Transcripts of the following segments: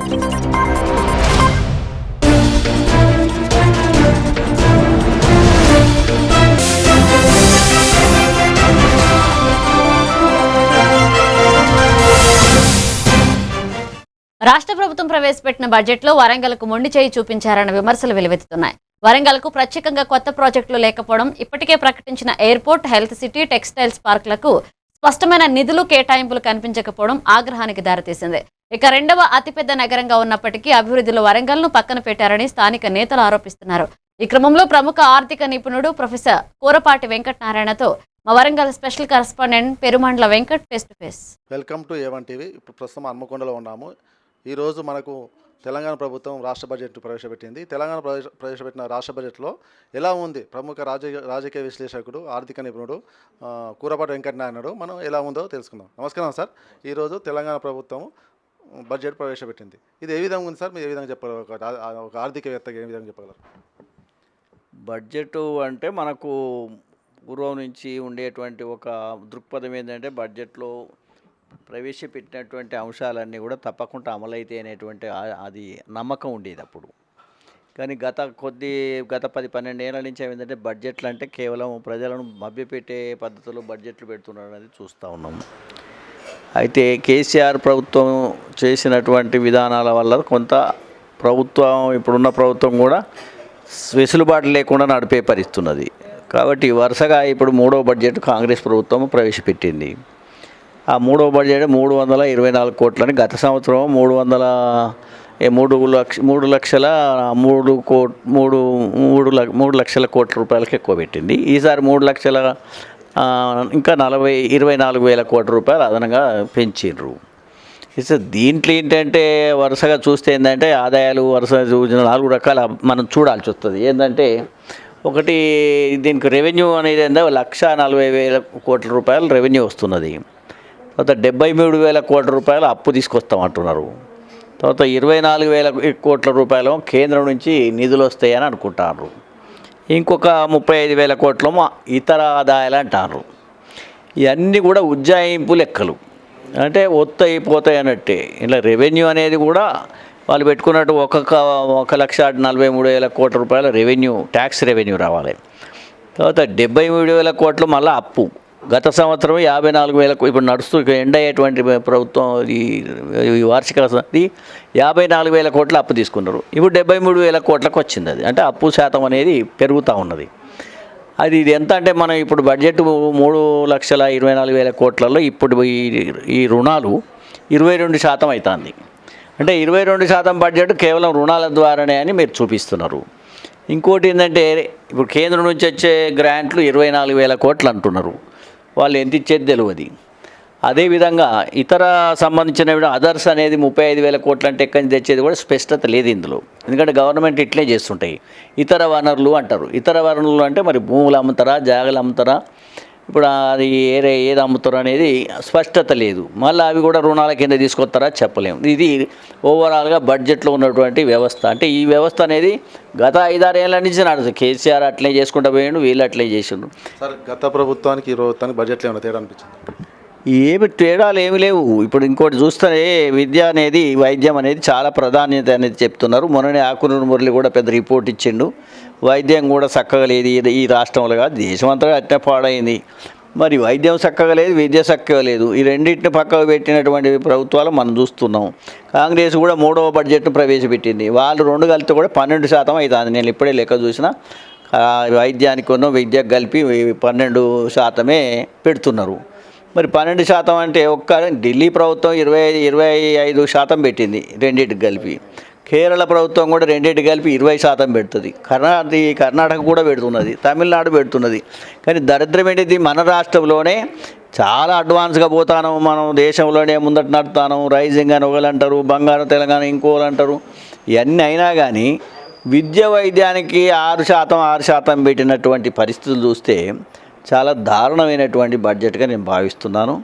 రాష్ట్ర ప్రభుత్వం ప్రవేశపెట్టిన బడ్జెట్లో వరంగల్కు మొండి చేయి చూపించారన్న విమర్శలు వెలువెత్తుతున్నాయి. వరంగల్కు ప్రత్యేకంగా కొత్త ప్రాజెక్టులు లేకపోవడం, ఇప్పటికే ప్రకటించిన ఎయిర్పోర్ట్, హెల్త్ సిటీ, టెక్స్టైల్స్ పార్కులకు స్పష్టమైన నిధులు కేటాయింపులు కనిపించకపోవడం ఆగ్రహానికి దారితీసింది. ఇక రెండవ అతిపెద్ద నగరంగా ఉన్నప్పటికీ అభివృద్ధిలో వరంగల్ను పక్కన పెట్టారని స్థానిక నేతలు ఆరోపిస్తున్నారు. ఈ క్రమంలో ప్రముఖ ఆర్థిక నిపుణుడు ప్రొఫెసర్ కూరపాటి వెంకటనారాయణతో మా Warangal special correspondent Perumandla Venkat face to face. Welcome to A1 TV. ఇప్పుడు ప్రస్తుతం హన్మకొండలో ఉన్నాము. ఈరోజు మనకు తెలంగాణ ప్రభుత్వం రాష్ట్ర బడ్జెట్ ప్రవేశపెట్టింది. తెలంగాణ ప్రవేశపెట్టిన రాష్ట్ర బడ్జెట్లో ఎలా ఉంది ప్రముఖ రాజకీయ విశ్లేషకుడు, ఆర్థిక నిపుణుడు కూరపాటి వెంకటనారాయణుడు మనం ఎలా ఉందో తెలుసుకుందాం. నమస్కారం సార్. ఈరోజు తెలంగాణ ప్రభుత్వం బడ్జెట్ ప్రవేశపెట్టింది. ఇది ఏ విధంగా ఉంది సార్? మీరు ఏ విధంగా చెప్పగలరు? ఒక ఆర్థికవేత్తగా ఏ విధంగా చెప్పగలరు? బడ్జెట్ అంటే మనకు పూర్వం నుంచి ఉండేటువంటి ఒక దృక్పథం ఏంటంటే బడ్జెట్లో ప్రవేశపెట్టినటువంటి అంశాలన్నీ కూడా తప్పకుండా అమలైతే అనేటువంటి అది నమ్మకం ఉండేది అప్పుడు. కానీ గత 10-12 ఏళ్ళ నుంచి ఏమైందంటే బడ్జెట్లు అంటే కేవలం ప్రజలను మభ్యపెట్టే పద్ధతిలో బడ్జెట్లు పెడుతున్నారు అనేది చూస్తూ ఉన్నాము. అయితే కేసీఆర్ ప్రభుత్వం చేసినటువంటి విధానాల వల్ల కొంత ఇప్పుడున్న ప్రభుత్వం కూడా వెసులుబాటు లేకుండా నడిపే పరిస్థితున్నది. కాబట్టి వరుసగా ఇప్పుడు 3వ బడ్జెట్ కాంగ్రెస్ ప్రభుత్వం ప్రవేశపెట్టింది. ఆ 3వ బడ్జెట్ 324 కోట్లని, గత సంవత్సరం 3 లక్షల కోట్ల రూపాయలకి ఎక్కువ పెట్టింది. ఈసారి 3 లక్షల ఇంకా 24 వేల కోట్ల రూపాయలు అదనంగా పెంచిండ్రు. దీంట్లో ఏంటంటే వరుసగా చూస్తే ఏంటంటే ఆదాయాలు వరుసగా 4 రకాల మనం చూడాల్సి వస్తుంది. ఏంటంటే ఒకటి, దీనికి రెవెన్యూ అనేది 1,40,000 కోట్ల రూపాయలు రెవెన్యూ వస్తున్నది. తర్వాత 73,000 కోట్ల రూపాయలు అప్పు తీసుకొస్తామంటున్నారు. తర్వాత 24,000 కోట్ల రూపాయలు కేంద్రం నుంచి నిధులు వస్తాయని అనుకుంటారు. ఇంకొక 35,000 కోట్లేమో ఇతర ఆదాయాలు అంటారు. ఇవన్నీ కూడా ఉజ్జాయింపు లెక్కలు, అంటే అయిపోతాయి అన్నట్టే. ఇలా రెవెన్యూ అనేది కూడా వాళ్ళు పెట్టుకున్నట్టు 1,43,000 కోట్ల రూపాయల రెవెన్యూ, ట్యాక్స్ రెవెన్యూ రావాలి. తర్వాత 73,000 కోట్లు మళ్ళీ అప్పు. గత సంవత్సరం 54,000, ఇప్పుడు నడుస్తూ ఎండ్ అయ్యేటువంటి ప్రభుత్వం ఈ వార్షిక 54,000 కోట్ల అప్పు తీసుకున్నారు. ఇప్పుడు 73,000 కోట్లకు వచ్చింది. అది అంటే అప్పు శాతం అనేది పెరుగుతూ ఉన్నది. ఇది ఎంత అంటే మనం ఇప్పుడు బడ్జెట్ 3,24,000 కోట్లలో ఇప్పుడు ఈ రుణాలు 22% అవుతుంది. అంటే 22% బడ్జెట్ కేవలం రుణాల ద్వారానే అని మీరు చూపిస్తున్నారు. ఇంకోటి ఏంటంటే ఇప్పుడు కేంద్రం నుంచి వచ్చే గ్రాంట్లు 24,000 కోట్లు అంటున్నారు. వాళ్ళు ఎంత ఇచ్చేది తెలియదు. అదేవిధంగా ఇతర సంబంధించిన అదర్స్ అనేది 35,000 కోట్లు అంటే ఎక్కడి నుంచి తెచ్చేది కూడా స్పష్టత లేదు ఇందులో. ఎందుకంటే గవర్నమెంట్ ఇట్లే చేస్తుంటాయి. ఇతర వనరులు అంటారు. ఇతర వనరులు అంటే మరి భూములు అమ్ముతారా, జాగలు అమ్ముతారా, ఇప్పుడు అది ఏది అమ్ముతారు అనేది స్పష్టత లేదు. మళ్ళీ అవి కూడా రుణాల కింద తీసుకొస్తారా చెప్పలేము. ఇది ఓవరాల్గా బడ్జెట్లో ఉన్నటువంటి వ్యవస్థ. అంటే ఈ వ్యవస్థ అనేది గత 5-6 ఏళ్ళ నుంచి నడుస్తుంది. కేసీఆర్ అట్లే చేసుకుంటూ పోయాడు, వీళ్ళు అట్లే చేసిండ్రు. సార్, గత ప్రభుత్వానికి ఈ ప్రభుత్వానికి బడ్జెట్లో ఏమైనా తేడా అనిపించింది? ఏమి తేడాలు ఏమి లేవు. ఇప్పుడు ఇంకోటి చూస్తే విద్య అనేది, వైద్యం అనేది చాలా ప్రాధాన్యత అనేది చెప్తున్నారు. మొన్ననే ఆకునూరు మురళి కూడా పెద్ద రిపోర్ట్ ఇచ్చిండు. వైద్యం కూడా చక్కగా లేదు ఈ రాష్ట్రంలో కాదు, దేశం అంతా అట్నే పాడైంది. మరి వైద్యం చక్కగా లేదు, విద్య చక్కగా లేదు. ఈ రెండింటిని పక్కకు పెట్టినటువంటి ప్రభుత్వాలు మనం చూస్తున్నాం. కాంగ్రెస్ కూడా 3వ బడ్జెట్ను ప్రవేశపెట్టింది. వాళ్ళు 2 కలిపితే కూడా 12% అవుతుంది. నేను ఇప్పుడే లెక్క చూసిన వైద్యానికి విద్యకు కలిపి 12% పెడుతున్నారు. మరి 12% అంటే ఢిల్లీ ప్రభుత్వం 25% పెట్టింది రెండింటికి కలిపి. కేరళ ప్రభుత్వం కూడా రెండింటికి కలిపి 20% పెడుతుంది. కర్ణాటక కూడా పెడుతున్నది, తమిళనాడు పెడుతున్నది. కానీ దరిద్రం ఏంటిది, మన రాష్ట్రంలోనే చాలా అడ్వాన్స్గా పోతాను, మనం దేశంలోనే ముందట నడుతాను. రైజింగ్ అని ఒకళ్ళు అంటారు, బంగారు తెలంగాణ ఇంకోళ్ళు అంటారు. ఇవన్నీ అయినా కానీ విద్య వైద్యానికి 6% పెట్టినటువంటి పరిస్థితులు చూస్తే చాలా దారుణమైనటువంటి బడ్జెట్గా నేను భావిస్తున్నాను.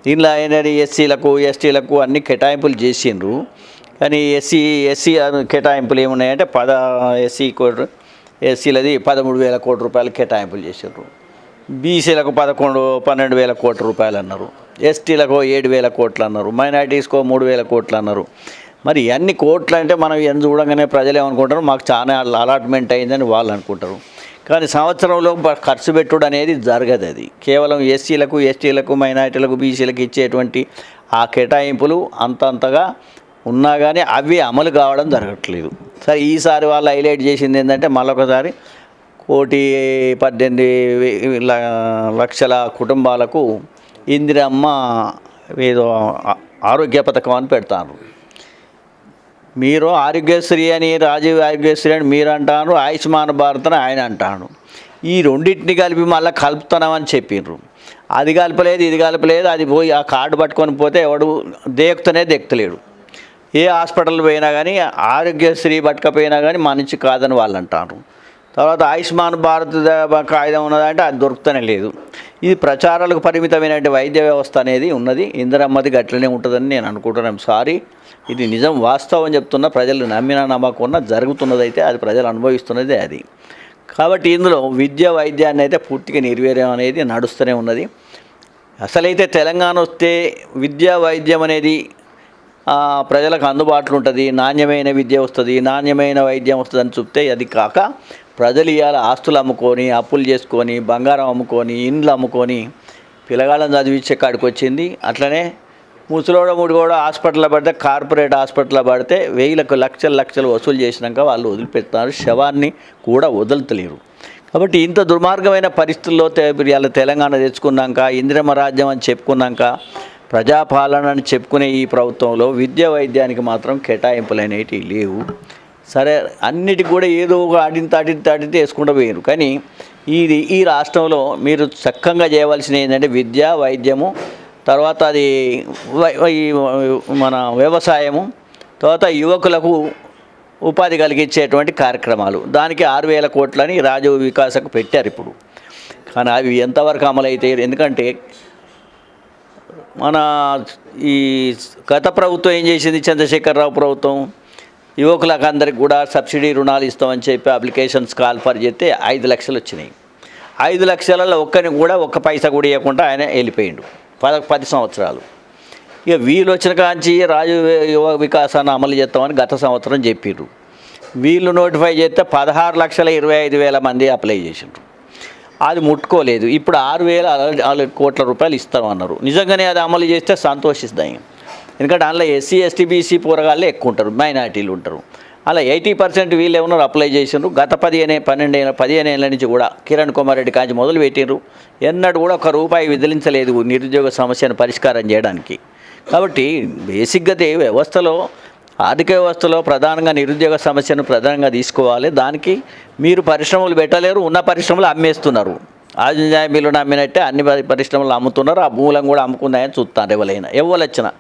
దీనిలో ఏంటంటే ఎస్సీలకు, ఎస్టీలకు అన్ని కేటాయింపులు చేసిండ్రు. కానీ ఎస్సీ కేటాయింపులు ఏమున్నాయంటే ఎస్సీలది 13,000 కోట్ల రూపాయలు కేటాయింపులు చేసిండ్రు. బీసీలకు 12,000 కోట్ల రూపాయలు అన్నారు. ఎస్టీలకు 7,000 కోట్లు అన్నారు. మైనార్టీస్కో 3,000 కోట్లు అన్నారు. మరి ఇవన్నీ కోట్లు అంటే మనం ఇవన్నీ చూడంగానే ప్రజలు ఏమనుకుంటారు, మాకు చాలా అలాట్మెంట్ అయిందని వాళ్ళు అనుకుంటారు. కానీ సంవత్సరంలో ఖర్చు పెట్టుడు అనేది జరగదు. అది కేవలం ఎస్సీలకు, ఎస్టీలకు, మైనారిటీలకు, బీసీలకు ఇచ్చేటువంటి ఆ కేటాయింపులు అంతంతగా ఉన్నా కానీ అవి అమలు కావడం జరగట్లేదు. సరే, ఈసారి వాళ్ళు హైలైట్ చేసింది ఏంటంటే మళ్ళొకసారి 1,18,00,000 కుటుంబాలకు ఇందిరమ్మ ఏదో ఆరోగ్య పథకం అని పెడతారు. మీరు ఆరోగ్యశ్రీ అని, రాజీవ్ ఆరోగ్యశ్రీ అని మీరు అంటారు, ఆయుష్మాన్ భారత్ అని ఆయన అంటాడు. ఈ రెండింటిని కలిపి మళ్ళీ కలుపుతున్నామని చెప్పిండ్రు. అది కలపలేదు, ఇది కలపలేదు. అది పోయి ఆ కార్డు పట్టుకొని పోతే ఎవడు దేక్తలేడు. ఏ హాస్పిటల్ పోయినా కానీ ఆరోగ్యశ్రీ పట్టుకపోయినా కానీ మనిషి కాదని వాళ్ళు అంటారు. తర్వాత ఆయుష్మాన్ భారత్ కాయిదా ఉన్నదంటే అది దొరుకుతూనే లేదు. ఇది ప్రచారాలకు పరిమితమైనటువంటి వైద్య వ్యవస్థ అనేది ఉన్నది. ఇందిరమ్మది గట్లనే ఉంటుందని నేను అనుకుంటున్నాను. సారీ, ఇది నిజం, వాస్తవం చెప్తున్నా. ప్రజలు నమ్మినా నమ్మకున్నా జరుగుతున్నదైతే అది ప్రజలు అనుభవిస్తున్నదే అది. కాబట్టి ఇందులో విద్య వైద్యాన్ని అయితే పూర్తిగా నిర్వీర్యం అనేది నడుస్తూనే ఉన్నది. అసలైతే తెలంగాణ వస్తే విద్యా వైద్యం అనేది ప్రజలకు అందుబాటులో ఉంటుంది, నాణ్యమైన విద్య వస్తుంది, నాణ్యమైన వైద్యం వస్తుంది అని చెప్తే, అది కాక ప్రజలు ఇవాళ ఆస్తులు అమ్ముకొని, అప్పులు చేసుకొని, బంగారం అమ్ముకొని, ఇండ్లు అమ్ముకొని పిల్లగాళ్ళని చదివించే కాడికి వచ్చింది. అట్లనే ముసలోడ ముడి కూడా హాస్పిటల్లో పడితే, కార్పొరేట్ హాస్పిటల్లో పడితే వేలకు లక్షలు వసూలు చేసినాక వాళ్ళు వదిలిపెడుతున్నారు, శవాన్ని కూడా వదులుతలేరు. కాబట్టి ఇంత దుర్మార్గమైన పరిస్థితుల్లో ఇవాళ తెలంగాణ తెచ్చుకున్నాక, ఇందిరమ్మ రాజ్యం అని చెప్పుకున్నాక, ప్రజాపాలన అని చెప్పుకునే ఈ ప్రభుత్వంలో విద్యా వైద్యానికి మాత్రం కేటాయింపులు అనేటివి లేవు. సరే, అన్నిటికి కూడా ఏదో ఒక అడిగితే వేసుకుంటూ పోయారు. కానీ ఈ రాష్ట్రంలో మీరు చక్కగా చేయవలసిన ఏంటంటే విద్య, వైద్యము, తర్వాత అది మన వ్యవసాయము, తర్వాత యువకులకు ఉపాధి కలిగించేటువంటి కార్యక్రమాలు. దానికి 6,000 కోట్లని రాజీవ్ వికాసకు పెట్టారు ఇప్పుడు. కానీ అవి ఎంతవరకు అమలైతే, ఎందుకంటే మన ఈ గత ప్రభుత్వం ఏం చేసింది, చంద్రశేఖరరావు ప్రభుత్వం యువకులకు అందరికి కూడా సబ్సిడీ రుణాలు ఇస్తామని చెప్పి అప్లికేషన్స్ కాల్ఫర్ చేస్తే 5 లక్షలు వచ్చినాయి. 5 లక్షలలో ఒక్కరిని కూడా ఒక్క పైసా కూడా ఇవ్వకుండా ఆయన వెళ్ళిపోయిండు 10 సంవత్సరాలు. ఇక వీళ్ళు వచ్చిన కాంచి రాజు యువ వికాసాన్ని అమలు చేస్తామని గత సంవత్సరం చెప్పిర్రు. వీళ్ళు నోటిఫై చేస్తే 16,25,000 మంది అప్లై చేసిండ్రు. అది ముట్టుకోలేదు. ఇప్పుడు 6,000 కోట్ల రూపాయలు ఇస్తామన్నారు. నిజంగానే అది అమలు చేస్తే సంతోషిస్తాయి. ఎందుకంటే అందులో ఎస్సీ, ఎస్టీ, బీసీ పోరగాళ్ళే ఎక్కువ ఉంటారు, మైనార్టీలు ఉంటారు. అలా 80% వీళ్ళు ఏమన్నారు అప్లై చేసిండ్రు. గత 15 ఏళ్ళ నుంచి కూడా కిరణ్ కుమార్ రెడ్డి కాంచి మొదలు పెట్టిండ్రు. ఎన్నడూ కూడా ఒక రూపాయి విదిలించలేదు నిరుద్యోగ సమస్యను పరిష్కారం చేయడానికి. కాబట్టి బేసిక్గా వ్యవస్థలో, ఆర్థిక వ్యవస్థలో ప్రధానంగా నిరుద్యోగ సమస్యను ప్రధానంగా తీసుకోవాలి. దానికి మీరు పరిశ్రమలు పెట్టలేరు, ఉన్న పరిశ్రమలు అమ్మేస్తున్నారు. ఆంజనేయ మిల్లును అమ్మినట్టే అన్ని పరిశ్రమలు అమ్ముతున్నారు. ఆ భూములను కూడా అమ్ముకున్నాయని చూస్తారు. ఎవరు వచ్చినా,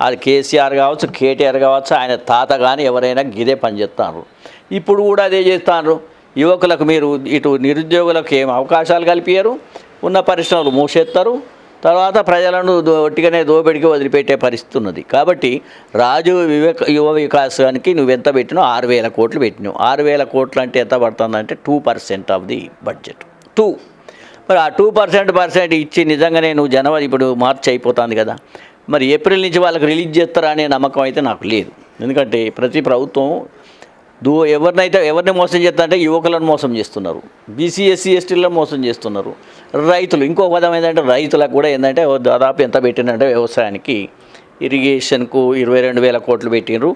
అది కేసీఆర్ కావచ్చు, కేటీఆర్ కావచ్చు, ఆయన తాత కానీ ఎవరైనా గిదే పని చేస్తారు. ఇప్పుడు కూడా అదే చేస్తారు. యువకులకు మీరు ఇటు నిరుద్యోగులకు ఏం అవకాశాలు కల్పించారు, ఉన్న పరిశ్రమలు మూసేస్తారు, తర్వాత ప్రజలను ఒట్టిగానే దోబెడికి వదిలిపెట్టే పరిస్థితి ఉన్నది. కాబట్టి యువ వికాసానికి నువ్వెంత పెట్టినావు? 6,000 కోట్లు పెట్టినావు. 6,000 కోట్లు అంటే ఎంత పడుతుందంటే 2% ఆఫ్ ది బడ్జెట్. మరి ఆ 2% ఇచ్చి నిజంగానే నువ్వు జనవరి, ఇప్పుడు మార్చి అయిపోతుంది కదా, మరి ఏప్రిల్ నుంచి వాళ్ళకి రిలీజ్ చేస్తారా అనే నమ్మకం అయితే నాకు లేదు. ఎందుకంటే ప్రతి ప్రభుత్వం ఎవరిని మోసం చేస్తారంటే యువకులను మోసం చేస్తున్నారు, బీసీ, ఎస్సీ, ఎస్టీలను మోసం చేస్తున్నారు, రైతులు. ఇంకో పదం ఏంటంటే రైతులకు కూడా ఏంటంటే దాదాపు ఎంత పెట్టినంటే వ్యవసాయానికి, ఇరిగేషన్కు 22,000 కోట్లు పెట్టిండ్రు.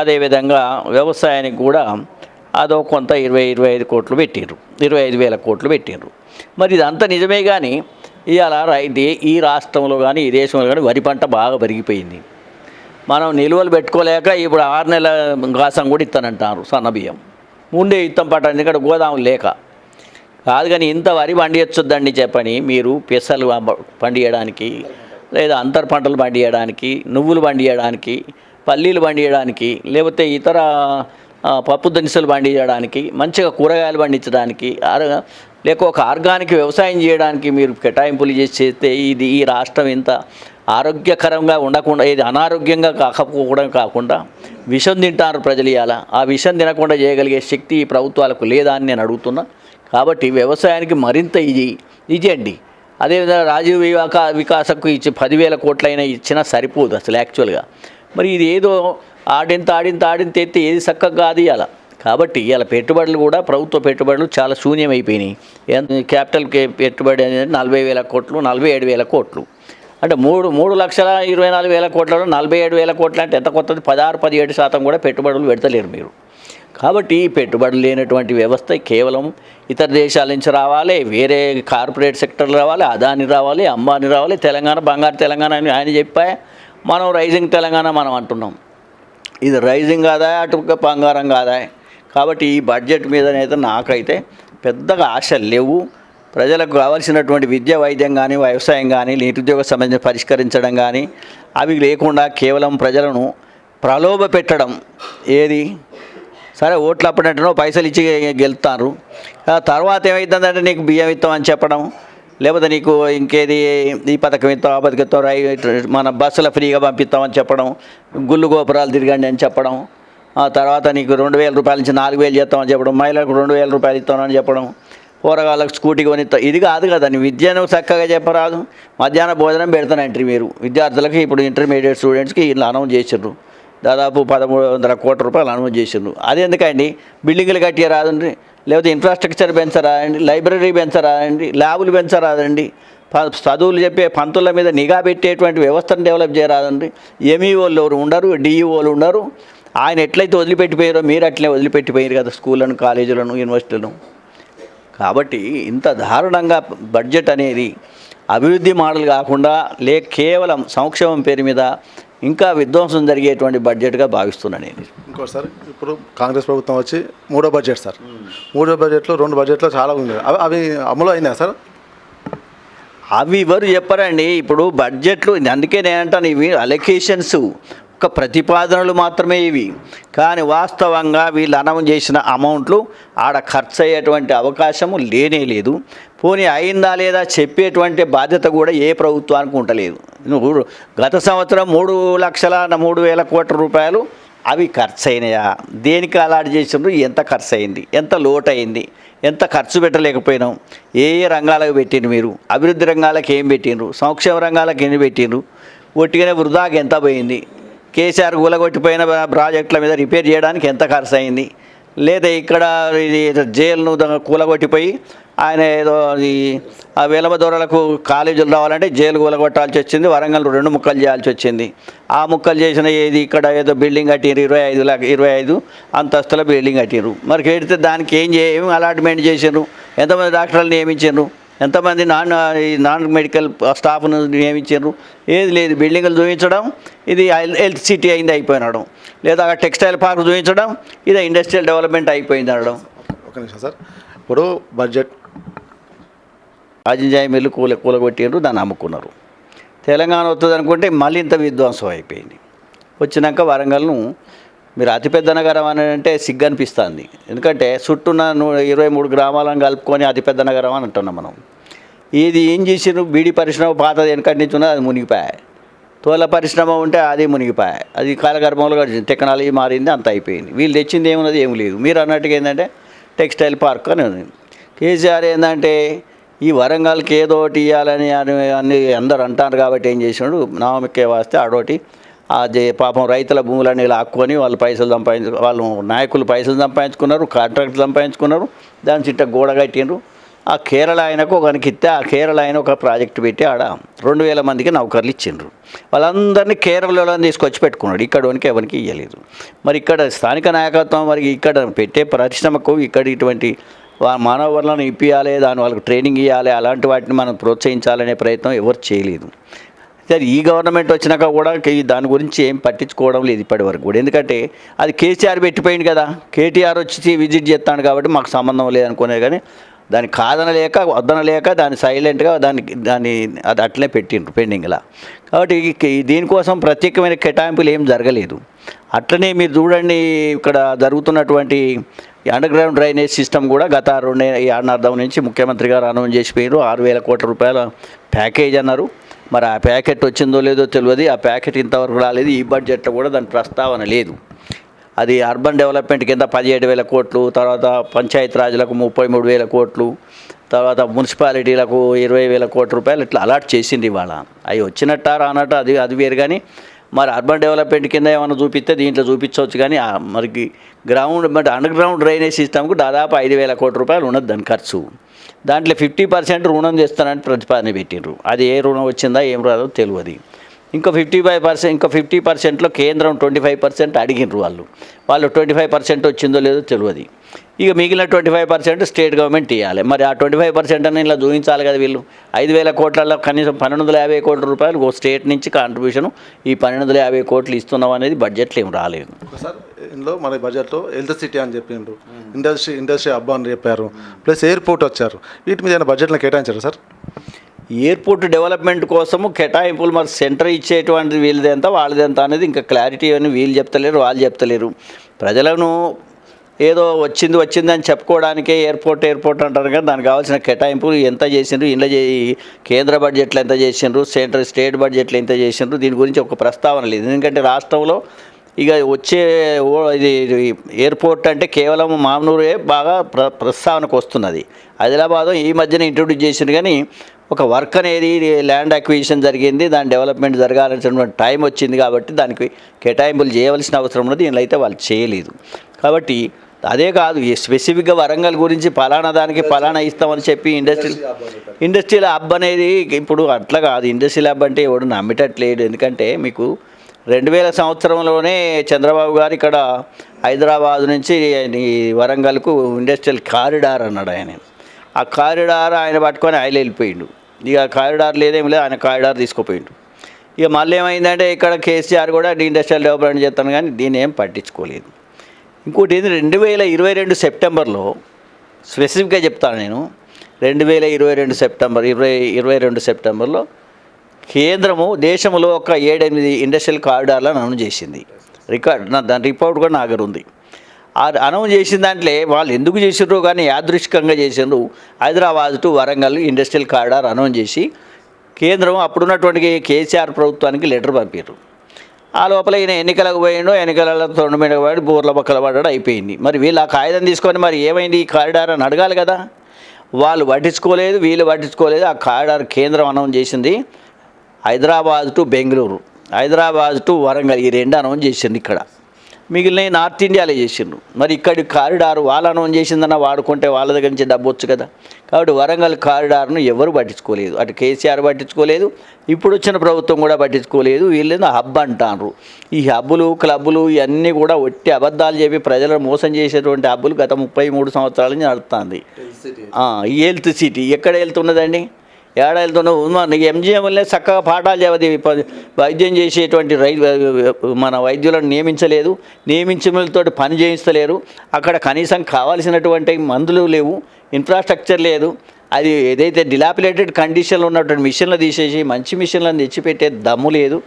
అదేవిధంగా వ్యవసాయానికి కూడా అదో కొంత 25 కోట్లు పెట్టిండ్రు, 25,000 కోట్లు పెట్టిండ్రు. మరి ఇదంతా నిజమే. కానీ ఇవాళ ఈ రాష్ట్రంలో కానీ ఈ దేశంలో కానీ వరి పంట బాగా పెరిగిపోయింది. మనం నిల్వలు పెట్టుకోలేక ఇప్పుడు 6 నెలల గాసం కూడా ఇస్తానంటారు సన్నబియ్యం. ముందే ఇస్తాం పట్ట, ఎందుకంటే గోదాములు లేక కాదు. కానీ ఇంత వరి పండియొచ్చుద్దండి చెప్పని మీరు పెసలు పండియడానికి, లేదా అంతర్ పంటలు పండియడానికి, నువ్వులు పండియడానికి, పల్లీలు పండియడానికి, లేకపోతే ఇతర పప్పు దినుసులు పండించడానికి, మంచిగా కూరగాయలు పండించడానికి, లేక ఒక ఆర్గానిక్ వ్యవసాయం చేయడానికి మీరు కేటాయింపులు చేస్తే ఈ రాష్ట్రం ఇంత ఆరోగ్యకరంగా ఉండకుండా, ఇది అనారోగ్యంగా కాకపోవడం కాకుండా విషం తింటారు ప్రజలు. ఇవాళ ఆ విషం తినకుండా చేయగలిగే శక్తి ఈ ప్రభుత్వాలకు లేదా అని నేను అడుగుతున్నా. కాబట్టి వ్యవసాయానికి మరింత ఇచ్చేయండి. అదేవిధంగా రాజీవ్ వికాసకు ఇచ్చి 10,000 కోట్లైనా ఇచ్చినా సరిపోదు అసలు యాక్చువల్గా. మరి ఇది ఏదో ఆడింత ఎత్తి ఏది చక్కగా కాదు ఇవాళ. కాబట్టి ఇవాళ పెట్టుబడులు కూడా ప్రభుత్వ పెట్టుబడులు చాలా శూన్యమైపోయినాయి. క్యాపిటల్ పెట్టుబడి అనేది 40,000 కోట్లు, 47,000 కోట్లు. అంటే 3,24,000 కోట్లలో 47,000 కోట్లు అంటే ఎంత కొత్తది? 16-17% కూడా పెట్టుబడులు పెడతలేరు మీరు. కాబట్టి ఈ పెట్టుబడులు లేనటువంటి వ్యవస్థ కేవలం ఇతర దేశాల నుంచి రావాలి, వేరే కార్పొరేట్ సెక్టర్లు రావాలి, అదాని రావాలి, అంబానీ రావాలి, తెలంగాణ బంగారు తెలంగాణ అని ఆయన చెప్పా. మనం రైజింగ్ తెలంగాణ మనం అంటున్నాం. ఇది రైజింగ్ కాదా, అటు బంగారం కాదా? కాబట్టి ఈ బడ్జెట్ మీదనైతే నాకైతే పెద్దగా ఆశలు లేవు. ప్రజలకు కావాల్సినటువంటి విద్య, వైద్యం కానీ, వ్యవసాయం కానీ, నిరుద్యోగ సమస్యను పరిష్కరించడం కానీ అవి లేకుండా కేవలం ప్రజలను ప్రలోభ పెట్టడం. ఏది సరే ఓట్లు అప్పుడంటేనో పైసలు ఇచ్చి గెలుతారు, తర్వాత ఏమవుతుందంటే నీకు బియ్యం ఇస్తామని చెప్పడం, లేకపోతే నీకు ఇంకేది ఈ పథకం ఇస్తాం, ఆ పథకం ఇస్తాం, మన బస్సులో ఫ్రీగా పంపిస్తామని చెప్పడం, గుళ్ళు గోపురాలు తిరగండి అని చెప్పడం, ఆ తర్వాత నీకు 2,000 రూపాయల నుంచి 4,000 చేస్తామని చెప్పడం, మహిళలకు 2,000 రూపాయలు ఇస్తామని చెప్పడం, పోరగాళ్ళకు స్కూటీ కొనిస్తా. ఇది కాదు కదా, నీ విద్యను చక్కగా చెప్పరాదు. మధ్యాహ్న భోజనం పెడతానంటారు మీరు విద్యార్థులకు. ఇప్పుడు ఇంటర్మీడియట్ స్టూడెంట్స్కి ఇలా అనౌన్స్ చేసిర్రు, దాదాపు 1,300 కోట్ల రూపాయలు అనౌన్స్ చేసిర్రు. అది ఎందుకండి? బిల్డింగులు కట్టిరాదండి, లేకపోతే ఇన్ఫ్రాస్ట్రక్చర్ పెంచరాదండి, లైబ్రరీ పెంచరాదండి, ల్యాబులు పెంచరాదండి, చదువులు చెప్పే పంతుల మీద నిఘా పెట్టేటువంటి వ్యవస్థను డెవలప్ చేయరాదండి. ఎంఈఓలు ఉండరు, డిఈఓలు ఉండరు. ఆయన ఎట్లయితే వదిలిపెట్టిపోయారో మీరు అట్లే వదిలిపెట్టిపోయారు కదా స్కూళ్ళను, కాలేజీలను, యూనివర్సిటీలను. కాబట్టి ఇంత దారుణంగా బడ్జెట్ అనేది అభివృద్ధి మోడల్ కాకుండా కేవలం సంక్షేమం పేరు మీద ఇంకా విధ్వంసం జరిగేటువంటి బడ్జెట్గా భావిస్తున్నాను నేను. ఇంకోటి సార్, ఇప్పుడు కాంగ్రెస్ ప్రభుత్వం వచ్చి 3వ బడ్జెట్ సార్. 3వ బడ్జెట్లో 2 బడ్జెట్లో చాలా ఉంది. అవి అమలు అయినాయి సార్? అవి ఎవరు చెప్పారండి? ఇప్పుడు బడ్జెట్లు, అందుకే నేనంటాను ఇవి అలొకేషన్స్, ఒక ప్రతిపాదనలు మాత్రమే ఇవి. కానీ వాస్తవంగా వీళ్ళు అనౌన్స్ చేసిన అమౌంట్లు ఆడ ఖర్చు అయ్యేటువంటి అవకాశము లేనే లేదు. పోనీ అయిందా లేదా చెప్పేటువంటి బాధ్యత కూడా ఏ ప్రభుత్వానికి ఉండలేదు. గత సంవత్సరం 3,03,000 కోట్ల రూపాయలు అవి ఖర్చు అయినాయా? దేనికి అలాట్ చేసినారు? ఎంత ఖర్చు అయింది? ఎంత లోటు అయింది? ఎంత ఖర్చు పెట్టలేకపోయినాం? ఏ రంగాలకు పెట్టిండ్రు మీరు? అభివృద్ధి రంగాలకు ఏం పెట్టిండ్రు? సంక్షేమ రంగాలకు ఎన్ని పెట్టిండ్రు? ఒట్టిగానే వృధాకి ఎంత పోయింది? కేసీఆర్ కూలగొట్టిపోయిన ప్రాజెక్టుల మీద రిపేర్ చేయడానికి ఎంత ఖర్చు అయింది? లేదా ఇక్కడ ఇది జైలును కూలగొట్టిపోయి ఆయన ఏదో ఆ వెలమ దొరలకు కాలేజీలు రావాలంటే జైలు కూలగొట్టాల్సి వచ్చింది, వరంగల్ 2 ముక్కలు చేయాల్సి వచ్చింది. ఆ ముక్కలు చేసిన ఏది ఇక్కడ ఏదో బిల్డింగ్ కట్టిరు, 25 అంతస్తుల బిల్డింగ్ కట్టిరు. మరి కడితే దానికి ఏం అలాట్మెంట్ చేసిండ్రు? ఎంతమంది డాక్టర్లు నియమించారు? ఎంతమంది నాన్ మెడికల్ స్టాఫ్ను నియమించారు? ఏది లేదు. బిల్డింగులు చూపించడం, ఇది హెల్త్ సిటీ అయింది అయిపోయినడం, లేదా టెక్స్టైల్ పార్క్ చూపించడం, ఇది ఇండస్ట్రియల్ డెవలప్మెంట్ అయిపోయింది అనడం. ఒక నిమిషం సార్, ఇప్పుడు బడ్జెట్ రాజంజాయి మిల్లు కూలగొట్టిండ్రు, దాన్ని అమ్ముకున్నారు. తెలంగాణ వస్తుంది అనుకుంటే మళ్ళీ ఇంత విధ్వంసం అయిపోయింది. వచ్చినాక వరంగల్ను మీరు అతిపెద్ద నగరం అని అంటే సిగ్గు అనిపిస్తుంది. ఎందుకంటే చుట్టూన్న 23 గ్రామాలను కలుపుకొని అతిపెద్ద నగరం అని అంటున్నాం మనం. ఇది ఏం చేసినారు? బీడీ పరిశ్రమ పాతది వెనకటి నుంచి ఉన్నది, అది మునిగిపోయాయి. తోల పరిశ్రమ ఉంటే అది మునిగిపోయాయి. అది కాలగర్భంలో టెక్నాలజీ మారింది, అంత అయిపోయింది. వీళ్ళు తెచ్చింది ఏమున్నది? ఏమి లేదు. మీరు అన్నట్టుగా ఏంటంటే టెక్స్టైల్ పార్క్ అని ఉంది. కేసీఆర్ ఏంటంటే ఈ వరంగల్కి ఏదోటి ఇవ్వాలని అన్ని అందరు అంటారు కాబట్టి ఏం చేసినాడు? నామకే వాస్తే ఆడోటి అది పాపం రైతుల భూములన్నీ లాక్కొని వాళ్ళు వాళ్ళు నాయకులు పైసలు సంపాదించుకున్నారు, కాంట్రాక్ట్లు సంపాదించుకున్నారు. దాని చుట్టూ గోడ కట్టిండ్రు. ఆ కేరళ ఆయనకు ఒకనికి ఇస్తే ఆ కేరళ ఆయన ఒక ప్రాజెక్టు పెట్టి ఆడ 2,000 మందికి నౌకర్లు ఇచ్చిండ్రు. వాళ్ళందరినీ కేరళలో తీసుకొచ్చి పెట్టుకున్నాడు. ఇక్కడోనికి ఎవరికి ఇవ్వలేదు. మరి ఇక్కడ స్థానిక నాయకత్వం మరి ఇక్కడ పెట్టే పరిశ్రమకు ఇక్కడ ఇటువంటి మానవ వనరులను ఇప్పియాలి, దాని వాళ్ళకి ట్రైనింగ్ ఇవ్వాలి, అలాంటి వాటిని మనం ప్రోత్సహించాలనే ప్రయత్నం ఎవరు చేయలేదు. సరే, ఈ గవర్నమెంట్ వచ్చినాక కూడా దాని గురించి ఏం పట్టించుకోవడం లేదు ఇప్పటి వరకు కూడా. ఎందుకంటే అది కేసీఆర్ పెట్టిపోయింది కదా, కేటీఆర్ వచ్చి విజిట్ చేస్తాడు కాబట్టి మాకు సంబంధం లేదనుకునేది. కానీ దాన్ని కాదనలేక వద్దనలేక దాన్ని సైలెంట్గా దాన్ని అది అట్లనే పెట్టిండ్రు పెండింగ్లా. కాబట్టి దీనికోసం ప్రత్యేకమైన కేటాయింపులు ఏం జరగలేదు. అట్లనే మీరు చూడండి, ఇక్కడ జరుగుతున్నటువంటి అండర్ గ్రౌండ్ డ్రైనేజ్ సిస్టమ్ కూడా గత 2 నుంచి ముఖ్యమంత్రి గారు అనౌన్స్ చేసిపోయారు. 6,000 కోట్ల రూపాయల ప్యాకేజ్ అన్నారు. మరి ఆ ప్యాకెట్ వచ్చిందో లేదో తెలియదు. ఆ ప్యాకెట్ ఇంతవరకు రాలేదు. ఈ బడ్జెట్లో కూడా దాని ప్రస్తావన లేదు. అది అర్బన్ డెవలప్మెంట్ కింద 17,000 కోట్లు, తర్వాత పంచాయతీ రాజ్లకు 33,000 కోట్లు, తర్వాత మున్సిపాలిటీలకు 20,000 కోట్ల రూపాయలు ఇట్లా అలాట్ చేసింది ఇవాళ. అవి వచ్చినట్ట రానట్ట అది వేరు. కానీ మరి అర్బన్ డెవలప్మెంట్ కింద ఏమైనా చూపిస్తే దీంట్లో చూపించవచ్చు, కానీ మరి గ్రౌండ్ మరి అండర్ గ్రౌండ్ డ్రైనేజ్ సిస్టమ్కు దాదాపు 5,000 కోట్ల రూపాయలు ఉన్నది దాని ఖర్చు. దాంట్లో 50% రుణం చేస్తానని ప్రతిపాదన పెట్టిండ్రు. అది ఏ రుణం వచ్చిందా ఏం రాదో తెలియదు. ఇంకో 50%లో కేంద్రం 25% అడిగినరు. వాళ్ళు 25% వచ్చిందో లేదో తెలియదు. ఇక మిగిలిన 25% స్టేట్ గవర్నమెంట్ ఇవ్వాలి. మరి ఆ 25% అని ఇలా చూపించాలి కదా. వీళ్ళు 5,000 కోట్లలో కనీసం 1,250 కోట్ల రూపాయలు స్టేట్ నుంచి కాంట్రిబ్యూషన్, ఈ 1,250 కోట్లు ఇస్తున్నాం అనేది బడ్జెట్లో ఏం రాలేదు. సార్ ఇందులో మన బడ్జెట్లో హెల్త్ సిటీ అని చెప్పిండ్రు, ఇండస్ట్రీ హబ్ అని చెప్పారు, ప్లస్ ఎయిర్పోర్ట్ వచ్చారు. వీటి మీద ఏమైనా బడ్జెట్లో కేటాయించారు సార్? ఎయిర్పోర్ట్ డెవలప్మెంట్ కోసము కేటాయింపులు మరి సెంటర్ ఇచ్చేటువంటిది వీళ్ళది ఎంత వాళ్ళది ఎంత అనేది ఇంకా క్లారిటీ అని వీళ్ళు చెప్తలేరు, వాళ్ళు చెప్తలేరు. ప్రజలను ఏదో వచ్చింది అని చెప్పుకోవడానికే ఎయిర్పోర్ట్ అంటారు కదా. దానికి కావాల్సిన కేటాయింపులు ఎంత చేసిండ్రు, ఇంట్లో కేంద్ర బడ్జెట్లో ఎంత చేసిండ్రు, స్టేట్ బడ్జెట్లో ఎంత చేసిండ్రు, దీని గురించి ఒక ప్రస్తావన లేదు. ఎందుకంటే రాష్ట్రంలో ఇక వచ్చే ఇది ఎయిర్పోర్ట్ అంటే కేవలం మామూలుగా బాగా ప్రస్తావనకు వస్తున్నది. ఆదిలాబాద్ ఈ మధ్యన ఇంట్రొడ్యూస్ చేసిండు, కానీ ఒక వర్క్ అనేది ల్యాండ్ అక్విజిషన్ జరిగింది, దాని డెవలప్మెంట్ జరగాల్సినటువంటి టైం వచ్చింది కాబట్టి దానికి కేటాయింపులు చేయవలసిన అవసరం ఉన్నది. దీనిలో అయితే వాళ్ళు చేయలేదు. కాబట్టి అదే కాదు, స్పెసిఫిక్గా వరంగల్ గురించి పలానా దానికి పలానా ఇస్తామని చెప్పి ఇండస్ట్రియల్ హబ్ అనేది ఇప్పుడు అట్లా కాదు. ఇండస్ట్రియల్ హబ్ అంటే ఎవడు నమ్మేటట్లేడు. ఎందుకంటే మీకు 2000 సంవత్సరంలోనే చంద్రబాబు గారు ఇక్కడ హైదరాబాద్ నుంచి వరంగల్కు ఇండస్ట్రియల్ కారిడార్ అన్నాడు ఆయన. ఆ కారిడార్ ఆయన పట్టుకొని ఆయన వెళ్ళిపోయిండు. ఇక కారిడార్ లేదేం లేదు, ఆయన కారిడార్ తీసుకుపోయిండు. ఇక మళ్ళీ ఏమైందంటే ఇక్కడ కేసీఆర్ కూడా ఇండస్ట్రియల్ డెవలప్మెంట్ చేస్తాను, కానీ దీన్ని ఏం పట్టించుకోలేదు. ఇంకోటి ఏంది, 2022 సెప్టెంబర్లో స్పెసిఫిక్గా చెప్తాను నేను, 2022 సెప్టెంబర్లో కేంద్రము దేశంలో ఒక 7-8 ఇండస్ట్రియల్ కారిడార్లను అనౌన్స్ చేసింది. దాని రిపోర్ట్ కూడా నా దగ్గర ఉంది. అనౌన్స్ చేసిన దాంట్లో వాళ్ళు ఎందుకు చేసిండ్రో కానీ యాదృచ్ఛికంగా చేసిండ్రు. Hyderabad to Warangal industrial corridor announce చేసి కేంద్రం అప్పుడున్నటువంటి కేసీఆర్ ప్రభుత్వానికి లెటర్ పంపారు. ఆ లోపల ఈయన ఎన్నికలకు పోయిండో, ఎన్నికలలో తొండ మీద పడి బోర్ల బక్కల పడ్డాడు, అయిపోయింది. మరి వీళ్ళు ఆ కాగితం తీసుకొని మరి ఏమైంది ఈ కారిడార్ అని అడగాలి కదా. వాళ్ళు పట్టించుకోలేదు, వీళ్ళు పట్టించుకోలేదు. ఆ కారిడార్ కేంద్రం అనౌన్స్ చేసింది హైదరాబాద్ టు బెంగళూరు, హైదరాబాద్ టు వరంగల్, ఈ 2 అనౌన్స్ చేసింది. ఇక్కడ మిగిలిన నార్త్ ఇండియాలో చేసిండ్రు. మరి ఇక్కడి కారిడార్ వాళ్ళు అనౌన్స్ చేసిందన్న వాడుకుంటే వాళ్ళ దగ్గర నుంచి డబ్బు వచ్చు కదా. కాబట్టి వరంగల్ కారిడార్ను ఎవరు పట్టించుకోలేదు. అటు కేసీఆర్ పట్టించుకోలేదు, ఇప్పుడు వచ్చిన ప్రభుత్వం కూడా పట్టించుకోలేదు. వీళ్ళేదో హబ్ అంటారు. ఈ హబ్బులు క్లబ్బులు ఇవన్నీ కూడా ఒట్టి అబద్ధాలు చెప్పి ప్రజలను మోసం చేసేటువంటి హబ్బులు గత 33 సంవత్సరాల నుంచి నడుస్తుంది. ఈ హెల్త్ సిటీ ఎక్కడ వెళ్తున్నదండి? ఏడా వెళ్తున్నావు? నీకు ఎంజిఎంలే చక్కగా పాఠాలు చదివి వైద్యం చేసేటువంటి మన వైద్యులను నియమించలేదు, నియమించడంతో పని చేయిస్తలేరు. అక్కడ కనీసం కావాల్సినటువంటి మందులు లేవు, ఇన్ఫ్రాస్ట్రక్చర్ లేదు. అది ఏదైతే డిలాపిలేటెడ్ కండిషన్లో ఉన్నటువంటి మిషన్లు తీసేసి మంచి మిషన్లను తెచ్చిపెట్టే దమ్ము లేదు.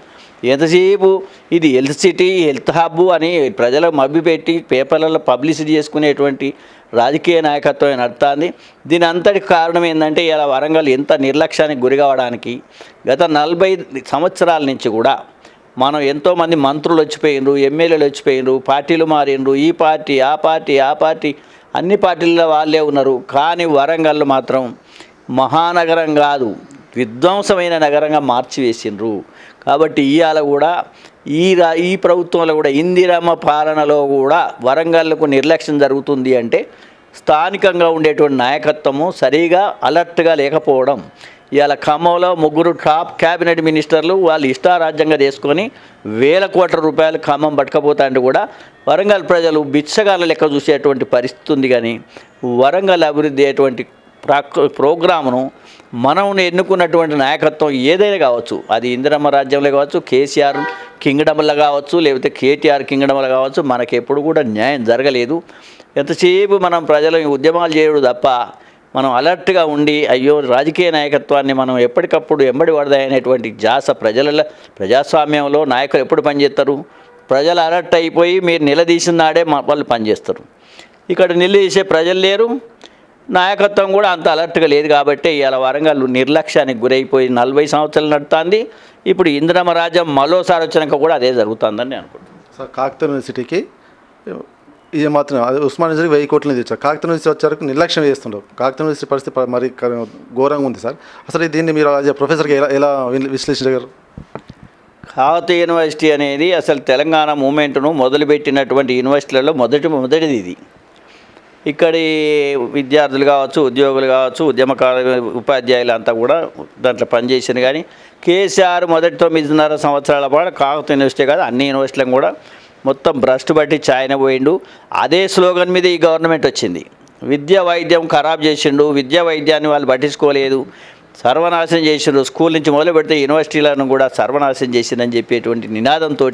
ఎంతసేపు ఇది హెల్త్ సిటీ, హెల్త్ హబ్ అని ప్రజలకు మభ్యపెట్టి పేపర్లలో పబ్లిసిటీ చేసుకునేటువంటి రాజకీయ నాయకత్వం నడుస్తుంది. దీని అంతటికి కారణం ఏంటంటే ఇలా వరంగల్ ఎంత నిర్లక్ష్యానికి గురి కావడానికి గత 40 సంవత్సరాల నుంచి కూడా మనం ఎంతోమంది మంత్రులు వచ్చిపోయినరు, ఎమ్మెల్యేలు వచ్చిపోయినరు, పార్టీలు మారిండ్రు. ఈ పార్టీ ఆ పార్టీ అన్ని పార్టీల్లో వాళ్ళే ఉన్నారు. కానీ వరంగల్ మాత్రం మహానగరం కాదు, విధ్వంసమైన నగరంగా మార్చివేసిండ్రు. కాబట్టి ఇవాళ కూడా ఈ ప్రభుత్వంలో కూడా ఇందిరమ్మ పాలనలో కూడా వరంగల్కు నిర్లక్ష్యం జరుగుతుంది అంటే స్థానికంగా ఉండేటువంటి నాయకత్వము సరిగా అలర్ట్గా లేకపోవడం. ఇవాళ ఖమ్మంలో 3 టాప్ క్యాబినెట్ మినిస్టర్లు వాళ్ళు ఇష్టారాజ్యంగా చేసుకొని 1,000 కోట్ల రూపాయలు ఖమ్మం పట్టుకపోతా అంటే కూడా వరంగల్ ప్రజలు బిచ్చగాళ్ళ లెక్క చూసేటువంటి పరిస్థితి ఉంది. కానీ వరంగల్ అభివృద్ధి అయ్యేటువంటి ప్రోగ్రామును మనం ఎన్నుకున్నటువంటి నాయకత్వం ఏదైనా కావచ్చు, అది ఇందిరమ్మ రాజ్యంలో కావచ్చు, కేసీఆర్ కింగ్డమ్లో కావచ్చు, లేకపోతే కేటీఆర్ కింగ్డమ్లో కావచ్చు, మనకి ఎప్పుడు కూడా న్యాయం జరగలేదు. ఎంతసేపు మనం ప్రజల ఉద్యమాలు చేయడు తప్ప మనం అలర్ట్గా ఉండి అయ్యో రాజకీయ నాయకత్వాన్ని మనం ఎప్పటికప్పుడు ఎంబడి పడదాయనేటువంటి జాస ప్రజలలో ప్రజాస్వామ్యంలో నాయకులు ఎప్పుడు పనిచేస్తారు? ప్రజలు అలర్ట్ అయిపోయి మీరు నిలదీసిన నాడే వాళ్ళు పనిచేస్తారు. ఇక్కడ నిలదీసే ప్రజలు లేరు, నాయకత్వం కూడా అంత అలర్ట్గా లేదు. కాబట్టి ఇలా వరంగల్ నిర్లక్ష్యానికి గురైపోయి 40 సంవత్సరాలు నడుతుంది. ఇప్పుడు ఇందిరమ్మ రాజ్యం మరోసారి వచ్చినాక కూడా అదే జరుగుతుందని నేను అనుకుంటున్నాను. సార్ కాకతీయ యూనివర్సిటీకి ఇది మాత్రం అదే ఉస్మాన్ యూనివర్సిటీకి 1000 కోట్లు తెచ్చారు. కాకతీయ యూనివర్సిటీ వచ్చేవరకు నిర్లక్ష్యం చేస్తుంటారు. కాకతీయ యూనివర్సిటీ పరిస్థితి మరి ఘోరంగా ఉంది సార్. అసలు దీన్ని మీరు ప్రొఫెసర్కి ఎలా విశ్లేషించగలరు? కాకతీయ యూనివర్సిటీ అనేది అసలు తెలంగాణ మూమెంట్ను మొదలుపెట్టినటువంటి యూనివర్సిటీలలో మొదటిది ఇది. ఇక్కడి విద్యార్థులు కావచ్చు, ఉద్యోగులు కావచ్చు, ఉద్యమకాల ఉపాధ్యాయులు అంతా కూడా దాంట్లో పనిచేసింది. కానీ కేసీఆర్ మొదటి 9.5 సంవత్సరాల పాటు కాకతీయ యూనివర్సిటీ కాదు అన్ని యూనివర్సిటీలను కూడా మొత్తం భ్రష్టు పట్టి చాయన పోయిండు. అదే స్లోగన్ మీద ఈ గవర్నమెంట్ వచ్చింది. విద్య వైద్యం ఖరాబ్ చేసిండు, విద్యా వైద్యాన్ని వాళ్ళు పట్టించుకోలేదు, సర్వనాశనం చేసిండు. స్కూల్ నుంచి మొదలు పెడితే యూనివర్సిటీలను కూడా సర్వనాశనం చేసిందని చెప్పేటువంటి నినాదంతో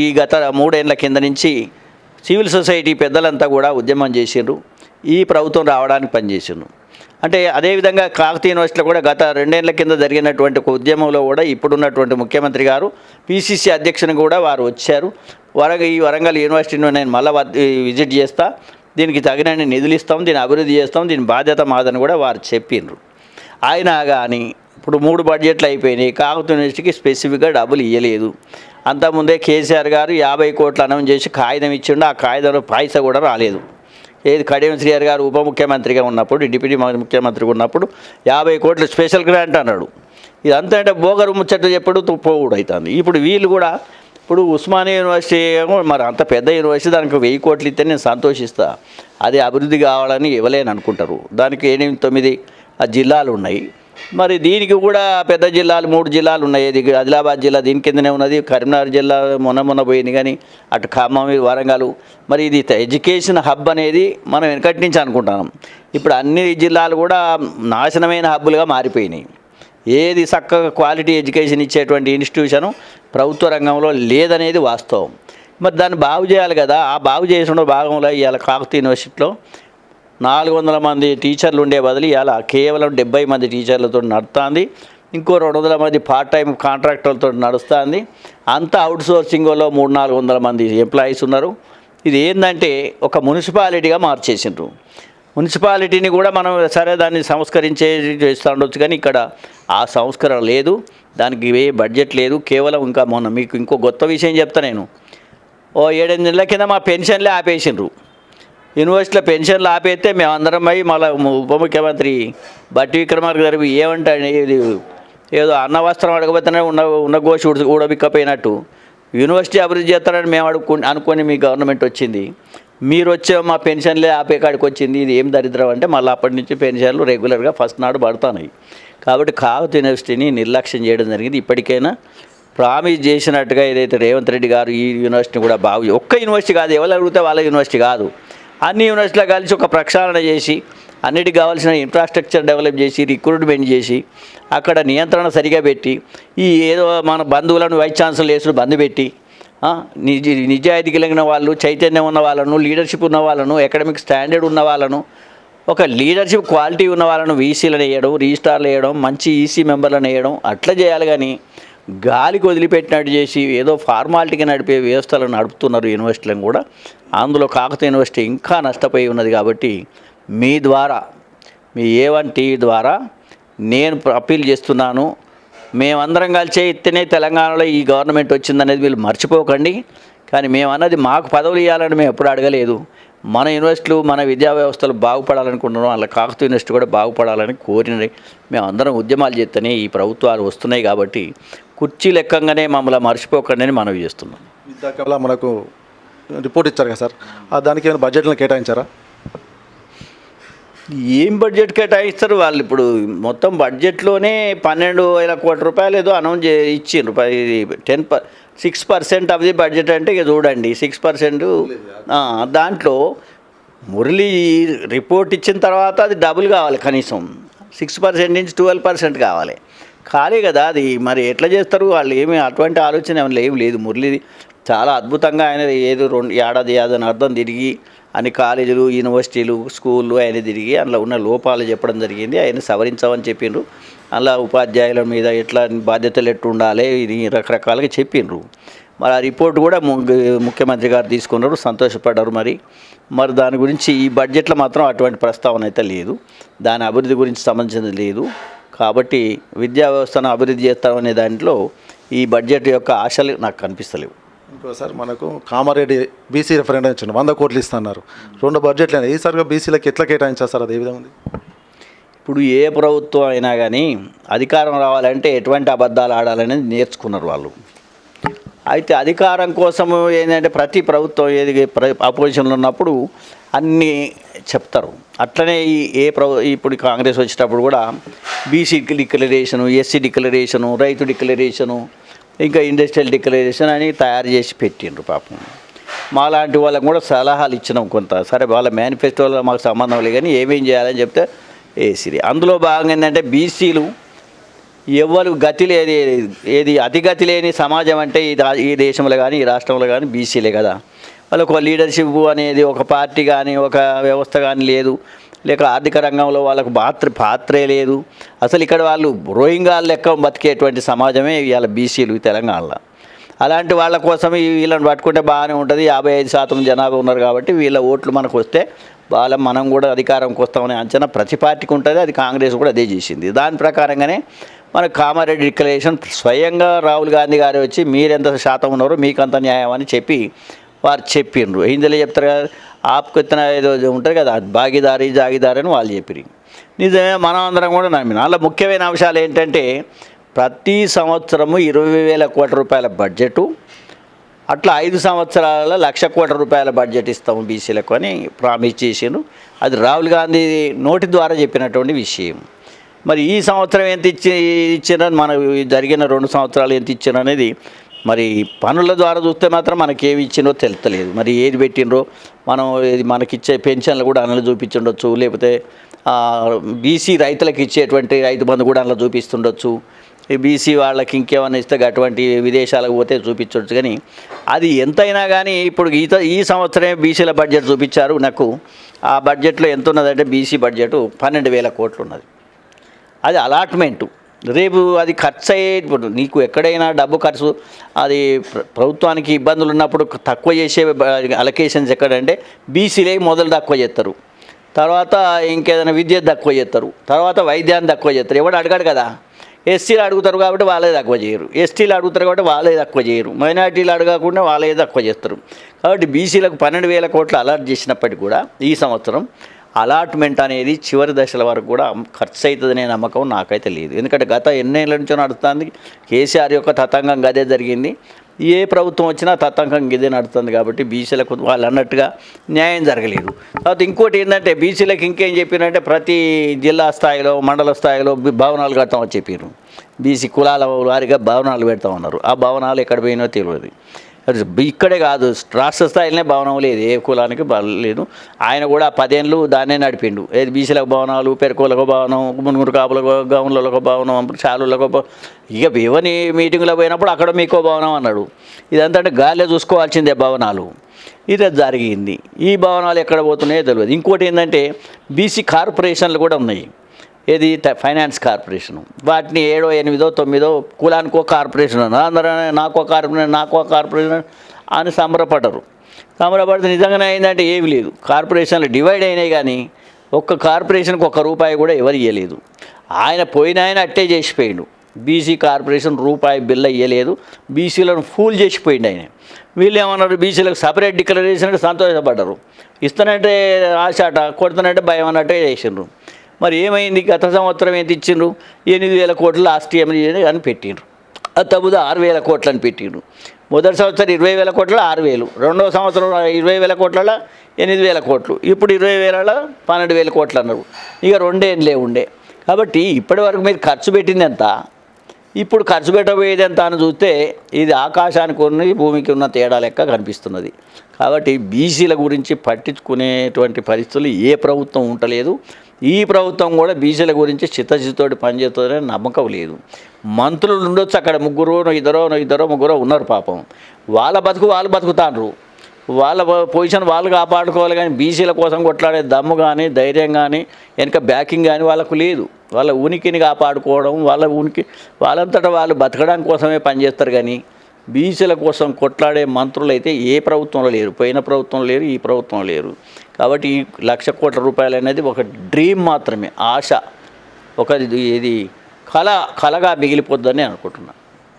ఈ గత 3 ఏళ్ల కింద నుంచి సివిల్ సొసైటీ పెద్దలంతా కూడా ఉద్యమం చేసిండ్రు. ఈ ప్రభుత్వం రావడానికి పనిచేసిండ్రు. అంటే అదేవిధంగా కాకతీయ యూనివర్సిటీలో కూడా గత 2 ఏళ్ల కింద జరిగినటువంటి ఒక ఉద్యమంలో కూడా ఇప్పుడున్నటువంటి ముఖ్యమంత్రి గారు పిసిసి అధ్యక్షుని కూడా వారు వచ్చారు. ఈ వరంగల్ యూనివర్సిటీని నేను మళ్ళీ విజిట్ చేస్తా, దీనికి తగినన్ని నిధులు ఇస్తాం, దీన్ని అభివృద్ధి చేస్తాం, దీని బాధ్యత మాదని కూడా వారు చెప్పిండ్రు. అయినా కానీ ఇప్పుడు 3 బడ్జెట్లు అయిపోయినాయి. కాకతీయ యూనివర్సిటీకి స్పెసిఫిక్గా డబ్బులు ఇవ్వలేదు. అంతకుముందే కేసీఆర్ గారు 50 కోట్లు అనౌన్స్ చేసి కాగితం ఇచ్చిండు. ఆ కాగితంలో పైసా కూడా రాలేదు. ఏది కడియం శ్రీహరి గారు ఉప ముఖ్యమంత్రిగా ఉన్నప్పుడు, డిప్యూటీ ముఖ్యమంత్రిగా ఉన్నప్పుడు 50 కోట్లు స్పెషల్ గ్రాంట్ అన్నాడు. ఇదంతా అంటే బోగరు ముచ్చట చెప్పుడు పోవుడు అవుతుంది. ఇప్పుడు వీళ్ళు కూడా ఇప్పుడు ఉస్మానియా యూనివర్సిటీ మరి అంత పెద్ద యూనివర్సిటీ, దానికి 1000 కోట్లు ఇస్తే నేను సంతోషిస్తా. అది అభివృద్ధి కావాలని ఇవ్వలేని అనుకుంటారు. దానికి 8-9 జిల్లాలు ఉన్నాయి. మరి దీనికి కూడా పెద్ద జిల్లాలు 3 జిల్లాలు ఉన్నాయి. ఇది ఆదిలాబాద్ జిల్లా దీని కిందనే ఉన్నది, కరీంనగర్ జిల్లా మొన్న పోయింది. కానీ అటు ఖమ్మం, వరంగల్, మరి ఇది ఎడ్యుకేషన్ హబ్ అనేది మనం వెనకటి నుంచి అనుకుంటున్నాం. ఇప్పుడు అన్ని జిల్లాలు కూడా నాశనమైన హబ్బులుగా మారిపోయినాయి. ఏది చక్కగా క్వాలిటీ ఎడ్యుకేషన్ ఇచ్చేటువంటి ఇన్స్టిట్యూషను ప్రభుత్వ రంగంలో లేదనేది వాస్తవం. మరి దాన్ని బాగు చేయాలి కదా. ఆ బాగు చేసిన భాగంలో ఇవాళ కాకతీయ యూనివర్సిటీలో 400 మంది టీచర్లు ఉండే బదులు ఇవాళ కేవలం 70 మంది టీచర్లతో నడుస్తుంది. ఇంకో 200 మంది పార్ట్ టైం కాంట్రాక్టర్లతో నడుస్తుంది. అంతా అవుట్సోర్సింగ్లో 300-400 మంది ఎంప్లాయీస్ ఉన్నారు. ఇది ఏంటంటే ఒక మున్సిపాలిటీగా మార్చేసిండ్రు. మున్సిపాలిటీని కూడా మనం సరే దాన్ని చేస్తూ ఉండొచ్చు, కానీ ఇక్కడ ఆ సంస్కరణ లేదు, దానికి ఏ బడ్జెట్ లేదు. కేవలం ఇంకా మొన్న మీకు ఇంకో కొత్త విషయం చెప్తా నేను. 7-8 నెలల కింద మా పెన్షన్లే ఆపేసిండ్రు. యూనివర్సిటీలో పెన్షన్లు ఆపేస్తే మేమందరం పోయి మళ్ళీ ఉప ముఖ్యమంత్రి బట్టి విక్రమార్క గారు ఏమంటాడు, ఏదో అన్న వస్త్రం అడగబోతేనే ఉన్న గోషి ఊడబిక్కపోయినట్టు యూనివర్సిటీ అభివృద్ధి చేస్తారని మేము అనుకొని మీ గవర్నమెంట్ వచ్చింది. మీరు వచ్చే మా పెన్షన్లే ఆపే కాడికి వచ్చింది. ఇది ఏం దరిద్రం అంటే మళ్ళీ అప్పటి నుంచి పెన్షన్లు రెగ్యులర్గా ఫస్ట్ నాడు పడుతున్నాయి. కాబట్టి కాకతీయ యూనివర్సిటీని నిర్లక్ష్యం చేయడం జరిగింది. ఇప్పటికైనా ప్రామిస్ చేసినట్టుగా ఏదైతే రేవంత్ రెడ్డి గారు ఈ యూనివర్సిటీ కూడా ఒక్క యూనివర్సిటీ కాదు, ఎవరు అడిగితే వాళ్ళ యూనివర్సిటీ కాదు, అన్ని యూనివర్సిటీలో కలిసి ఒక ప్రక్షాళన చేసి అన్నిటికి కావాల్సిన ఇన్ఫ్రాస్ట్రక్చర్ డెవలప్ చేసి రిక్రూట్మెంట్ చేసి అక్కడ నియంత్రణ సరిగా పెట్టి ఈ ఏదో మన బంధువులను వైస్ ఛాన్సలర్ వేసుడు బంద్ పెట్టి నిజాయితీ కలిగిన వాళ్ళు, చైతన్యం ఉన్న వాళ్ళను, లీడర్షిప్ ఉన్న వాళ్ళను, అకాడమిక్ స్టాండర్డ్ ఉన్న వాళ్ళను, ఒక లీడర్షిప్ క్వాలిటీ ఉన్న వాళ్ళను వీసీలను వేయడం, రిజిస్ట్రార్లు వేయడం, మంచి ఈసీ మెంబర్లను వేయడం అట్లా చేయాలి. కానీ గాలికి వదిలిపెట్టినట్టు చేసి ఏదో ఫార్మాలిటీగా నడిపే వ్యవస్థలను నడుపుతున్నారు యూనివర్సిటీలను కూడా. అందులో కాకతీయ యూనివర్సిటీ ఇంకా నష్టపోయి ఉన్నది. కాబట్టి మీ ద్వారా, మీ A1 టీవీ ద్వారా నేను అప్పీల్ చేస్తున్నాను, మేమందరం కలిసే ఇస్తేనే తెలంగాణలో ఈ గవర్నమెంట్ వచ్చిందనేది వీళ్ళు మర్చిపోకండి. కానీ మేమన్నది మాకు పదవులు ఇవ్వాలని మేము ఎప్పుడు అడగలేదు. మన యూనివర్సిటీలు, మన విద్యా వ్యవస్థలు బాగుపడాలనుకుంటున్నాం, అలా కాకతీయ యూనివర్సిటీ కూడా బాగుపడాలని కోరినది. మేమందరం ఉద్యమాలు చేస్తేనే ఈ ప్రభుత్వాలు వస్తున్నాయి. కాబట్టి కుర్చీ లెక్కంగానే మమ్మల్ని మర్చిపోకండి అని మనవి చేస్తున్నాం. ఇందాక మనకు రిపోర్ట్ ఇచ్చారు కదా సార్, దానికి ఏమైనా బడ్జెట్లను కేటాయించారా? ఏం బడ్జెట్ కేటాయిస్తారు వాళ్ళు? ఇప్పుడు మొత్తం బడ్జెట్లోనే 12,000 కోట్ల రూపాయలు ఏదో అనౌన్స్ ఇచ్చిండ్రు. 6% ఆఫ్ ది బడ్జెట్ అంటే ఇక చూడండి 6%. దాంట్లో మురళి రిపోర్ట్ ఇచ్చిన తర్వాత అది డబుల్ కావాలి, కనీసం 6% నుంచి 12% కావాలి. ఖాళీ కదా అది. మరి ఎట్లా చేస్తారు వాళ్ళు? ఏమి అటువంటి ఆలోచన ఏం లేదు. మురళిది చాలా అద్భుతంగా ఆయన ఏదో 2 ఏడాది అని అర్థం తిరిగి అన్ని కాలేజీలు, యూనివర్సిటీలు, స్కూళ్ళు ఆయన తిరిగి అందులో ఉన్న లోపాలు చెప్పడం జరిగింది. ఆయన సవరించమని చెప్పిండ్రు. అలా ఉపాధ్యాయుల మీద ఎట్లా బాధ్యతలు ఎట్టు ఉండాలి ఇది రకరకాలుగా చెప్పిండ్రు. మరి ఆ రిపోర్ట్ కూడా ముఖ్యమంత్రి గారు తీసుకున్నారు, సంతోషపడ్డారు. మరి దాని గురించి ఈ బడ్జెట్లో మాత్రం అటువంటి ప్రస్తావన అయితే లేదు. దాని అభివృద్ధి గురించి సంబంధించినది లేదు. కాబట్టి విద్యా వ్యవస్థను అభివృద్ధి చేస్తామనే దాంట్లో ఈ బడ్జెట్ యొక్క ఆశలు నాకు కనిపిస్తలేవు. ఇంకోసారి మనకు కామారెడ్డి బీసీ రెఫరెండం ఇచ్చిండు, 100 కోట్లు ఇస్తున్నారు. 2 బడ్జెట్లు అయినా ఈసారిగా బీసీలకు ఎట్లా కేటాయించారు సార్? అది ఏ విధంగా ఉంది? ఇప్పుడు ఏ ప్రభుత్వం అయినా కానీ అధికారం రావాలంటే ఎటువంటి అబద్ధాలు ఆడాలనేది నేర్చుకున్నారు వాళ్ళు. అయితే అధికారం కోసము ఏంటంటే ప్రతి ప్రభుత్వం ఏది అపోజిషన్లో ఉన్నప్పుడు అన్నీ చెప్తారు. అట్లనే ఇప్పుడు కాంగ్రెస్ వచ్చేటప్పుడు కూడా బీసీ డిక్లరేషను, ఎస్సీ డిక్లరేషను, రైతు డిక్లరేషను, ఇంకా ఇండస్ట్రియల్ డిక్లరేషన్ అని తయారు చేసి పెట్టిండ్రు. పాపం మాలాంటి వాళ్ళకు కూడా సలహాలు ఇచ్చినాం కొంత. సరే వాళ్ళ మేనిఫెస్టోలో మాకు సంబంధం లేదు కానీ ఏమేం చేయాలని చెప్తే వేసిరి. అందులో భాగంగా ఏంటంటే బీసీలు ఎవరు గతి లేని ఏది అతిగతి లేని సమాజం అంటే ఈ దేశంలో కానీ ఈ రాష్ట్రంలో కానీ బీసీలే కదా. వాళ్ళకు ఒక లీడర్షిప్ అనేది ఒక పార్టీ కానీ ఒక వ్యవస్థ కానీ లేదు, లేక ఆర్థిక రంగంలో వాళ్ళకు పాత్రే లేదు. అసలు ఇక్కడ వాళ్ళు రోహింగాల లెక్క బతికేటువంటి సమాజమే ఇవాళ బీసీలు తెలంగాణలో. అలాంటి వాళ్ళ కోసం వీళ్ళని పట్టుకుంటే బాగానే ఉంటుంది. 55% జనాభా ఉన్నారు కాబట్టి వీళ్ళ ఓట్లు మనకు వస్తే మనం కూడా అధికారంకి వస్తామనే అంచనా ప్రతి పార్టీకి ఉంటుంది. అది కాంగ్రెస్ కూడా అదే చేసింది. దాని ప్రకారంగానే మన కామారెడ్డి డిక్లరేషన్ స్వయంగా రాహుల్ గాంధీ గారు వచ్చి మీరెంత శాతం ఉన్నారో మీకంత న్యాయం అని చెప్పి వారు చెప్పిండ్రు. హిందీలో చెప్తారు కదా, ఆపుకొత్తిన ఏదో ఉంటుంది కదా, భాగీదారీ జాగీదారి అని వాళ్ళు చెప్పిరు. నిజమే, మనం అందరం కూడా నమ్మిన. అలా ముఖ్యమైన అంశాలు ఏంటంటే ప్రతి సంవత్సరము 20,000 కోట్ల రూపాయల బడ్జెటు, అట్లా 5 సంవత్సరాల 1,00,000 కోట్ల రూపాయల బడ్జెట్ ఇస్తాము బీసీలకు అని ప్రామిస్ చేసిండ్రు. అది రాహుల్ గాంధీ నోటి ద్వారా చెప్పినటువంటి విషయం. మరి ఈ సంవత్సరం ఎంత ఇచ్చినారని మన జరిగిన 2 సంవత్సరాలు ఎంత ఇచ్చారు అనేది మరి పనుల ద్వారా చూస్తే మాత్రం మనకేమి ఇచ్చినో తెలుస్తలేదు. మరి ఏది పెట్టినరో మనం మనకిచ్చే పెన్షన్లు కూడా అందులో చూపించుండొచ్చు, లేకపోతే బీసీ రైతులకు ఇచ్చేటువంటి రైతు బంధు కూడా అందులో చూపిస్తుండొచ్చు. బీసీ వాళ్ళకి ఇంకేమైనా ఇస్తే అటువంటి విదేశాలకు పోతే చూపించవచ్చు. కానీ అది ఎంతైనా కానీ ఇప్పుడు ఈ సంవత్సరమే బీసీల బడ్జెట్ చూపించారు నాకు. ఆ బడ్జెట్లో ఎంత ఉన్నదంటే బీసీ బడ్జెట్ 12,000 కోట్లు ఉన్నది. అది అలాట్మెంటు. రేపు అది ఖర్చు అయ్యేటప్పుడు నీకు ఎక్కడైనా డబ్బు ఖర్చు అది ప్రభుత్వానికి ఇబ్బందులు ఉన్నప్పుడు తక్కువ చేసే అలొకేషన్స్ ఎక్కడంటే బీసీలే మొదలు తక్కువ చేస్తారు, తర్వాత ఇంకేదైనా విద్య తక్కువ చేస్తారు, తర్వాత వైద్యాన్ని తక్కువ చేస్తారు. ఎవడు అడగాడు కదా. ఎస్సీలు అడుగుతారు కాబట్టి వాళ్ళే తక్కువ చేయరు, ఎస్టీలు అడుగుతారు కాబట్టి వాళ్ళే తక్కువ చేయరు, మైనార్టీలు అడగకుండా వాళ్ళే తక్కువ చేస్తారు. కాబట్టి బీసీలకు 12,000 కోట్లు అలాట్ చేసినప్పటికీ కూడా ఈ సంవత్సరం అలాట్మెంట్ అనేది చివరి దశల వరకు కూడా ఖర్చు అవుతుందనే నమ్మకం నాకైతే లేదు. ఎందుకంటే గత ఎన్నేళ్ళ నుంచో నడుస్తుంది. కేసీఆర్ యొక్క తతంగం గదే జరిగింది. ఏ ప్రభుత్వం వచ్చినా తతంగం ఇదే నడుస్తుంది. కాబట్టి బీసీలకు వాళ్ళు అన్నట్టుగా న్యాయం జరగలేదు. తర్వాత ఇంకోటి ఏంటంటే బీసీలకు ఇంకేం చెప్పినంటే ప్రతి జిల్లా స్థాయిలో మండల స్థాయిలో భవనాలు కడతామని చెప్పారు. బీసీ కులాల వారిగా భవనాలు పెడతామన్నారు. ఆ భవనాలు ఎక్కడ పోయినో తెలియదు. ఇక్కడే కాదు, రాష్ట్ర స్థాయిలోనే భవనం లేదు, ఏ కులానికి లేదు. ఆయన కూడా 10 ఏళ్ళు దాన్నే నడిపిండు. ఏది బీసీలకు భవనాలు, పెరుకోలకు భవనం, మునుగురు కాపులకు, గౌన్లకు భవనం, చాలులకు ఇక ఎవరి మీటింగ్లో పోయినప్పుడు అక్కడ మీకో భవనం అన్నాడు. ఇదంతా అంటే గాలిలో చూసుకోవాల్సిందే భవనాలు. ఇది జరిగింది. ఈ భవనాలు ఎక్కడ పోతున్నాయో తెలియదు. ఇంకోటి ఏంటంటే బీసీ కార్పొరేషన్లు కూడా ఉన్నాయి. ఏది ఫైనాన్స్ కార్పొరేషను, వాటిని 7, 8, 9 కులానికో కార్పొరేషన్ అందరూ నాకో కార్పొరేషన్ అని సంబరపడితే నిజంగానే అయిందంటే ఏమి లేదు. కార్పొరేషన్లు డివైడ్ అయినాయి కానీ ఒక్క కార్పొరేషన్కి ₹1 కూడా ఎవరు ఇవ్వలేదు. ఆయన అట్టే చేసిపోయిండు. బీసీ కార్పొరేషన్ ₹1 ఇవ్వలేదు. బీసీలను ఫూల్ చేసిపోయిండు ఆయన. వీళ్ళు ఏమన్నారు, బీసీలకు సపరేట్ డిక్లరేషన్ సంతోషపడ్డారు. ఇస్తానంటే ఆశాట, కొడుతున్నట్టే భయం అన్నట్టే చేసిండ్రు. మరి ఏమైంది, గత సంవత్సరం ఎంత ఇచ్చిండ్రు? 8,000 కోట్లు లాస్ట్ ఇయర్ అని పెట్టిండ్రు. అది తప్పుదు 6,000 కోట్లు అని పెట్టిండ్రు. మొదటి సంవత్సరం 20,000 కోట్ల 6,000, రెండవ సంవత్సరం 20,000 కోట్ల 8,000 కోట్లు, ఇప్పుడు 20,000 12,000 కోట్లు అన్నారు. ఇక 2 ఏళ్ళే ఉండే. కాబట్టి ఇప్పటి వరకు మీరు ఖర్చు పెట్టింది ఎంత, ఇప్పుడు ఖర్చు పెట్టబోయేది ఎంత అని చూస్తే ఇది ఆకాశానికి ఉన్న భూమికి ఉన్న తేడా లెక్క కనిపిస్తున్నది. కాబట్టి బీసీల గురించి పట్టించుకునేటువంటి పరిస్థితులు ఏ ప్రభుత్వం ఉండలేదు. ఈ ప్రభుత్వం కూడా బీసీల గురించి చిత్తశుద్ధితోటి పనిచేస్తుందనే నమ్మకం లేదు. మంత్రులు ఉండొచ్చు, అక్కడ ముగ్గురో ఉన్నారు. పాపం వాళ్ళ బతుకు వాళ్ళు బతుకుతాండ్రు, వాళ్ళ పొజిషన్ వాళ్ళు కాపాడుకోవాలి. కానీ బీసీల కోసం కొట్లాడే దమ్ము కానీ ధైర్యం కానీ వెనక బ్యాకింగ్ కానీ వాళ్ళకు లేదు. వాళ్ళ ఉనికిని కాపాడుకోవడం, వాళ్ళంతటా వాళ్ళు బతకడం కోసమే పనిచేస్తారు. కానీ బీసీల కోసం కొట్లాడే మంత్రులు అయితే ఏ ప్రభుత్వంలో లేరు. పోయిన ప్రభుత్వం లేరు, ఈ ప్రభుత్వం లేరు. కాబట్టి ఈ 1,00,000 కోట్ల రూపాయలు అనేది ఒక డ్రీమ్ మాత్రమే, ఆశ, ఇది కళగా మిగిలిపోద్దని అనుకుంటున్నాను.